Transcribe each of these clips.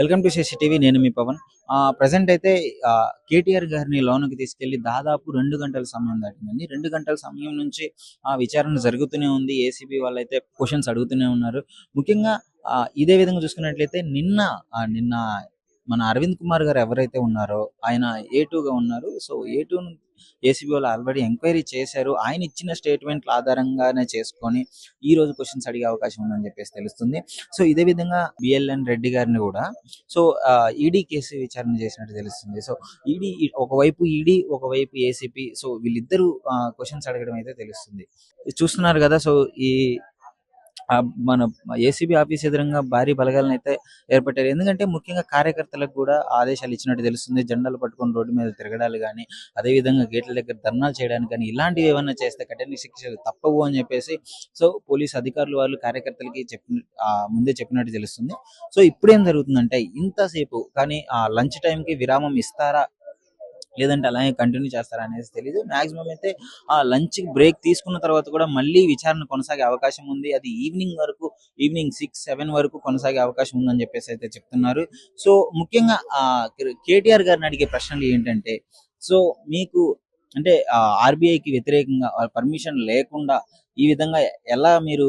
Welcome to Shashi TV. నేను మీ Pawan. Present అయితే కేటీఆర్ గారిని లోనికి తీసుకెళ్లి దాదాపు 2 గంటల సమయం దాటిందండి. 2 గంటల సమయం నుంచి విచారణ జరుగుతూనే ఉంది. ఏసీబీ వాళ్ళైతే క్వశ్చన్స్ అడుగుతూనే ఉన్నారు. ముఖ్యంగా ఇదే విధంగా చూసుకున్నట్లయితే నిన్న మన అరవింద్ కుమార్ గారు ఎవరైతే ఉన్నారో ఆయన A2గా ఉన్నారు. సో A2 ఏసీబీ వాళ్ళు ఆల్రెడీ ఎంక్వైరీ చేశారు. ఆయన ఇచ్చిన స్టేట్మెంట్ల ఆధారంగానే చేసుకొని ఈ రోజు క్వశ్చన్స్ అడిగే అవకాశం ఉందని చెప్పేసి తెలుస్తుంది. సో ఇదే విధంగా బిఎల్ఎన్ రెడ్డి గారిని కూడా సో ఈడీ కేసు విచారణ చేసినట్టు తెలుస్తుంది. సో ఈడీ ఒకవైపు ఈడీ ఒకవైపు ఏసీపీ సో వీళ్ళిద్దరూ క్వశ్చన్స్ అడగడం అయితే తెలుస్తుంది. చూస్తున్నారు కదా. సో ఈ మన ఏసీబీ ఆఫీస్ ఎదురుగా భారీ బలగాలను అయితే ఏర్పట్టారు. ఎందుకంటే ముఖ్యంగా కార్యకర్తలకు కూడా ఆదేశాలు ఇచ్చినట్టు తెలుస్తుంది. జెండాలు పట్టుకొని రోడ్డు మీద తిరగడాలు కానీ, అదేవిధంగా గేట్ల దగ్గర ధర్నాలు చేయడానికి కానీ, ఇలాంటివి ఏమన్నా చేస్తే కఠిన శిక్షలు తప్పవు అని చెప్పేసి సో పోలీసు అధికారులు వాళ్ళు కార్యకర్తలకి ముందే చెప్పినట్టు తెలుస్తుంది. సో ఇప్పుడేం జరుగుతుందంటే ఇంతసేపు కానీ లంచ్ టైంకి విరామం ఇస్తారా లేదంటే అలాగే కంటిన్యూ చేస్తారా అనేది తెలియదు. మాక్సిమం అయితే లంచ్ బ్రేక్ తీసుకున్న తర్వాత కూడా మళ్ళీ విచారణ కొనసాగే అవకాశం ఉంది. అది ఈవినింగ్ 6-7 వరకు కొనసాగే అవకాశం ఉందని చెప్పేసి అయితే చెప్తున్నారు. సో ముఖ్యంగా కేటీఆర్ గారిని అడిగే ప్రశ్నలు ఏంటంటే, సో మీకు అంటే ఆర్బీఐకి వ్యతిరేకంగా పర్మిషన్ లేకుండా ఈ విధంగా ఎలా మీరు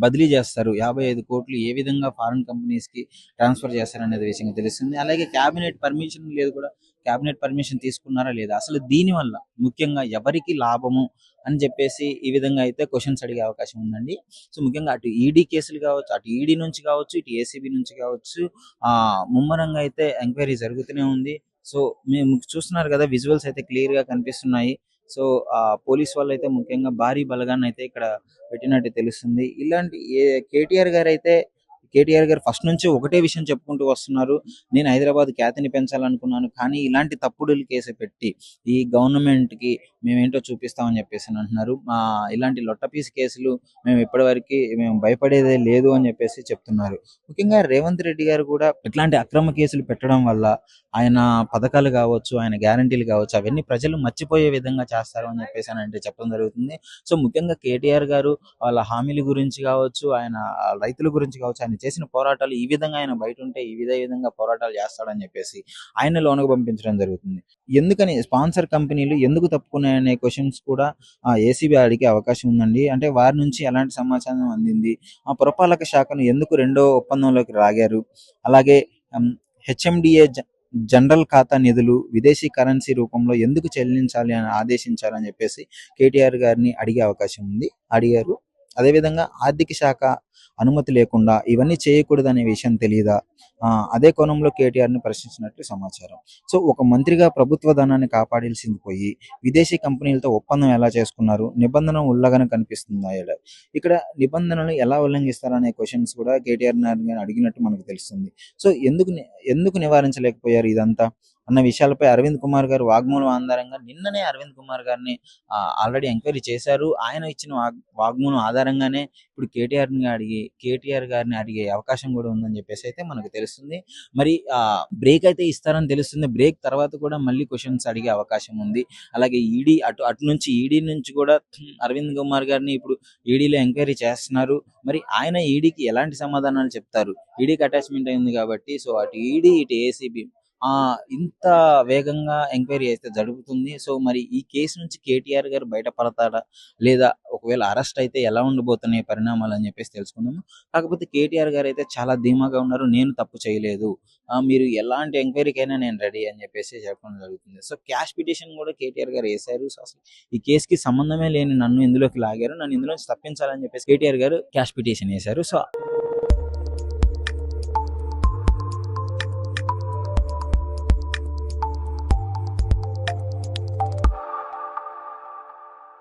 బదిలీ చేస్తారు, 55 కోట్లు ఏ విధంగా ఫారెన్ కంపెనీస్ కి ట్రాన్స్ఫర్ చేస్తారు అనేది విషయం తెలుస్తుంది. అలాగే క్యాబినెట్ పర్మిషన్ లేదు కూడా, క్యాబినెట్ పర్మిషన్ తీసుకున్నారా లేదా, అసలు దీని వల్ల ముఖ్యంగా ఎవరికి లాభము అని చెప్పేసి ఈ విధంగా అయితే క్వశ్చన్స్ అడిగే అవకాశం ఉందండి. సో ముఖ్యంగా అటు ఈడీ కేసులు కావచ్చు, అటు ఈడీ నుంచి కావచ్చు, ఇటు ఏసీబీ నుంచి కావచ్చు ముమ్మరంగా అయితే ఎంక్వైరీ జరుగుతూనే ఉంది. సో మేము చూస్తున్నారు కదా, విజువల్స్ అయితే క్లియర్ గా కనిపిస్తున్నాయి. సో పోలీస్ వాళ్ళు అయితే ముఖ్యంగా భారీ బలగాన్ని అయితే ఇక్కడ పెట్టినట్టు తెలుస్తుంది. కేటీఆర్ గారు ఫస్ట్ నుంచి ఒకటే విషయం చెప్పుకుంటూ వస్తున్నారు. నేను హైదరాబాద్ ఖ్యాతిని పెంచాలనుకున్నాను, కానీ ఇలాంటి తప్పుడులు కేసు పెట్టి ఈ గవర్నమెంట్ కి మేమేంటో చూపిస్తామని చెప్పేసి అంటున్నారు. ఇలాంటి లొట్టపీసి కేసులు మేము భయపడేదే లేదు అని చెప్పేసి చెప్తున్నారు. ముఖ్యంగా రేవంత్ రెడ్డి గారు కూడా ఇట్లాంటి అక్రమ కేసులు పెట్టడం వల్ల ఆయన పథకాలు కావచ్చు, ఆయన గ్యారంటీలు కావచ్చు, అవన్నీ ప్రజలు మర్చిపోయే విధంగా చేస్తారు అని చెప్పేసి అంటే చెప్పడం జరుగుతుంది. సో ముఖ్యంగా కేటీఆర్ గారు వాళ్ళ హామీల గురించి కావచ్చు, ఆయన రైతుల గురించి కావచ్చు, ఆయన చేసిన పోరాటాలు ఈ విధంగా ఆయన బయట ఉంటే ఈ విధంగా పోరాటాలు చేస్తాడని చెప్పేసి ఆయన లోనకు పంపించడం జరుగుతుంది. ఎందుకని స్పాన్సర్ కంపెనీలు ఎందుకు తప్పుకున్నాయనే క్వశ్చన్స్ కూడా ఏసీబీ అడిగే అవకాశం ఉందండి. అంటే వారి నుంచి ఎలాంటి సమాచారం అందింది, పురపాలక శాఖను ఎందుకు రెండో ఒప్పందంలోకి రాగారు, అలాగే హెచ్ఎండిఏ జనరల్ ఖాతా నిధులు విదేశీ కరెన్సీ రూపంలో ఎందుకు చెల్లించాలి అని ఆదేశించాలని చెప్పేసి కేటీఆర్ గారిని అడిగారు. అదేవిధంగా ఆర్థిక శాఖ అనుమతి లేకుండా ఇవన్నీ చేయకూడదనే విషయం తెలియదా, అదే కోణంలో కేటీఆర్ ని ప్రశ్నించినట్లు సమాచారం. సో ఒక మంత్రిగా ప్రభుత్వ ధనాన్ని కాపాడాల్సింది పోయి విదేశీ కంపెనీలతో ఒప్పందం ఎలా చేసుకున్నారు, నిబంధన ఉల్లంఘన కనిపిస్తుందా, ఇక్కడ నిబంధనలు ఎలా ఉల్లంఘిస్తారనే క్వశ్చన్స్ కూడా కేటీఆర్ అడిగినట్టు మనకు తెలుస్తుంది. సో ఎందుకు నివారించలేకపోయారు ఇదంతా అన్న విషయాలపై అరవింద్ కుమార్ గారు వాగ్మూలం ఆధారంగా నిన్ననే అరవింద్ కుమార్ గారిని ఆల్రెడీ ఎంక్వైరీ చేశారు. ఆయన ఇచ్చిన వాగ్మూలం ఆధారంగానే ఇప్పుడు కేటీఆర్ గారిని అడిగే అవకాశం కూడా ఉందని చెప్పేసి అయితే మనకు తెలుస్తుంది. మరి బ్రేక్ అయితే ఇస్తారని తెలుస్తుంది. బ్రేక్ తర్వాత కూడా మళ్ళీ క్వశ్చన్స్ అడిగే అవకాశం ఉంది. అలాగే ఈడీ నుంచి కూడా అరవింద్ కుమార్ గారిని ఇప్పుడు ఈడీలో ఎంక్వైరీ చేస్తున్నారు. మరి ఆయన ఈడీకి ఎలాంటి సమాధానాలు చెప్తారు, ఈడీకి అటాచ్మెంట్ అయింది కాబట్టి సో అటు ఈడీ ఇటు ఏసీబీ ఇంత వేగంగా ఎంక్వైరీ అయితే జరుగుతుంది. సో మరి ఈ కేసు నుంచి కేటీఆర్ గారు బయటపడతాడా, లేదా ఒకవేళ అరెస్ట్ అయితే ఎలా ఉండబోతున్నాయి పరిణామాలు అని చెప్పేసి తెలుసుకుందాము. కాకపోతే కేటీఆర్ గారు అయితే చాలా ధీమాగా ఉన్నారు. నేను తప్పు చేయలేదు, మీరు ఎలాంటి ఎంక్వైరీకైనా నేను రెడీ అని చెప్పేసి చెప్పడం జరుగుతుంది. సో క్యాష్ పిటిషన్ కూడా కేటీఆర్ గారు వేశారు. సో అసలు ఈ కేసుకి సంబంధమే లేని నన్ను ఇందులోకి లాగారు, నన్ను ఇందులో తప్పించాలని చెప్పేసి కేటీఆర్ గారు క్యాష్ పిటిషన్ వేశారు. సో